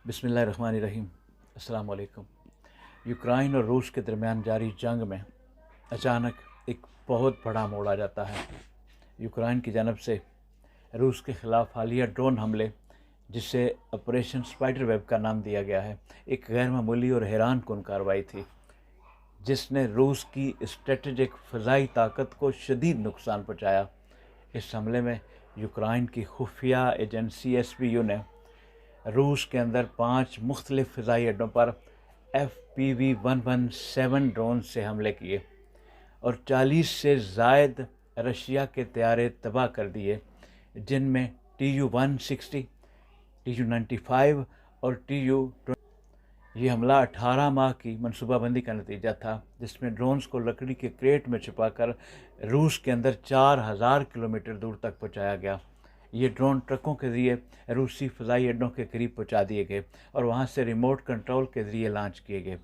बिस्मिल्लाहिर्रहमानिर्रहीम। अस्सलाम वालेकुम। यूक्रेन और रूस के दरमियान जारी जंग में अचानक एक बहुत बड़ा मोड़ आ जाता है। यूक्रेन की जानब से रूस के ख़िलाफ़ हालिया ड्रोन हमले, जिसे ऑपरेशन स्पाइडर वेब का नाम दिया गया है, एक गैर मामूली और हैरान कुन कार्रवाई थी जिसने रूस की स्ट्रेटजिक फ़ज़ाई ताकत को शदीद नुकसान पहुँचाया। इस हमले में यूक्रेन की खुफिया एजेंसी SBU ने रूस के अंदर 5 मुख्तलिफ फ़िज़ाई अड्डों पर FPV-117 ड्रोन से हमले किए और 40 से ज़ायद रशिया के तैयारे तबाह कर दिए, जिनमें Tu-160, Tu-95 और Tu-20। ये हमला 18 माह की मनसूबाबंदी का नतीजा था, जिसमें ड्रोन्स को लकड़ी के क्रेट में छुपाकर रूस के अंदर 4000 किलोमीटर दूर तक पहुंचाया गया। ये ड्रोन ट्रकों के ज़रिए रूसी फ़ज़ाई अड्डों के करीब पहुंचा दिए गए और वहां से रिमोट कंट्रोल के ज़रिए लॉन्च किए गए।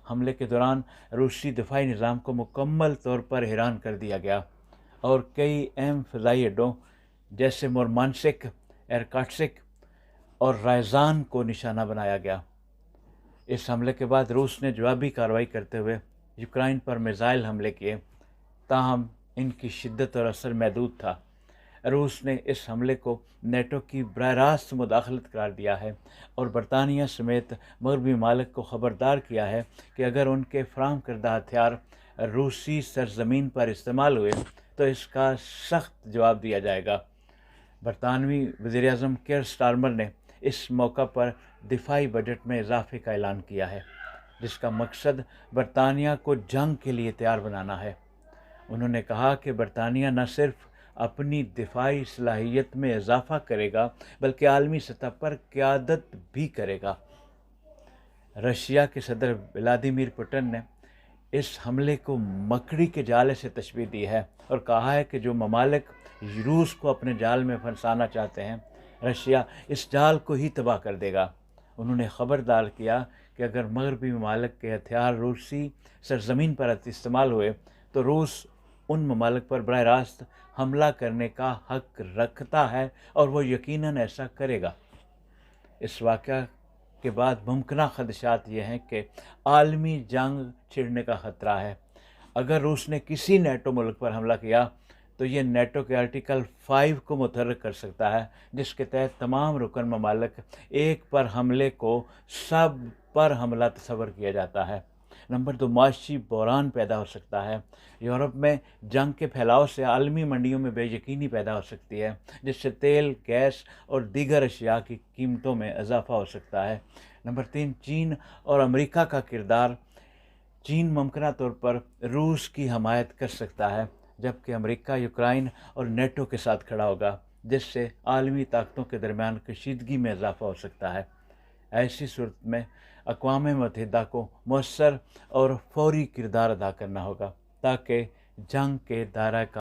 हमले के दौरान रूसी दिफाई निज़ाम को मुकम्मल तौर पर हैरान कर दिया गया और कई अहम फ़ज़ाई अड्डों जैसे मुरमानसिक, इरकुत्स्क और रायज़ान को निशाना बनाया गया। इस हमले के बाद रूस ने जवाबी कार्रवाई करते हुए यूक्रेन पर मिसाइल हमले किए, ताहम इनकी शिद्दत और असर महदूद था। रूस ने इस हमले को नेटो की बराह रास्त मुदाखलत करार दिया है और बरतानिया समेत मगरबी ममालिक को ख़बरदार किया है कि अगर उनके फराहम करदा हथियार रूसी सरजमीन पर इस्तेमाल हुए तो इसका सख्त जवाब दिया जाएगा। बरतानवी वज़ीर-ए-आज़म कीर स्टारमर ने इस मौका पर दिफाई बजट में इजाफे का ऐलान किया है, जिसका मकसद बरतानिया को जंग के लिए तैयार बनाना है। उन्होंने कहा कि बरतानिया न सिर्फ अपनी दिफाई सलाहियत में इजाफा करेगा बल्कि आलमी सतह पर क़यादत भी करेगा। रशिया के सदर व्लादिमीर पुतिन ने इस हमले को मकड़ी के जाले से तशबीह दी है और कहा है कि जो ममालिक रूस को अपने जाल में फंसाना चाहते हैं, रशिया इस जाल को ही तबाह कर देगा। उन्होंने ख़बरदार किया कि अगर मगरबी ममालिक के हथियार रूसी सरजमीन पर इस्तेमाल हुए तो रूस उन ममालिक पर बराह रास्त हमला करने का हक रखता है और वो यकीनन ऐसा करेगा। इस वाक़या के बाद मुमकिन ख़दशात ये हैं कि आलमी जंग छिड़ने का ख़तरा है। अगर रूस ने किसी नेटो मुल्क पर हमला किया तो ये नेटो के आर्टिकल 5 को मुतहर्रिक कर सकता है, जिसके तहत तमाम रुकन ममालिक एक पर हमले को सब पर हमला तस्वर किया जाता है। नंबर 2, माशी बहरान पैदा हो सकता है। यूरोप में जंग के फैलाव से आलमी मंडियों में बेयकीनी पैदा हो सकती है, जिससे तेल, गैस और दीगर अशिया की कीमतों में इजाफा हो सकता है। नंबर 3, चीन और अमेरिका का किरदार। चीन मुमकिन तौर पर रूस की हमायत कर सकता है, जबकि अमेरिका यूक्रेन और नेटो के साथ खड़ा होगा, जिससे आलमी ताकतों के दरमियान कशीदगी में इजाफा हो सकता है। ऐसी सूरत में अक़वाम मुत्तहिदा को मौसर और फौरी किरदार अदा करना होगा ताकि जंग के दायरा का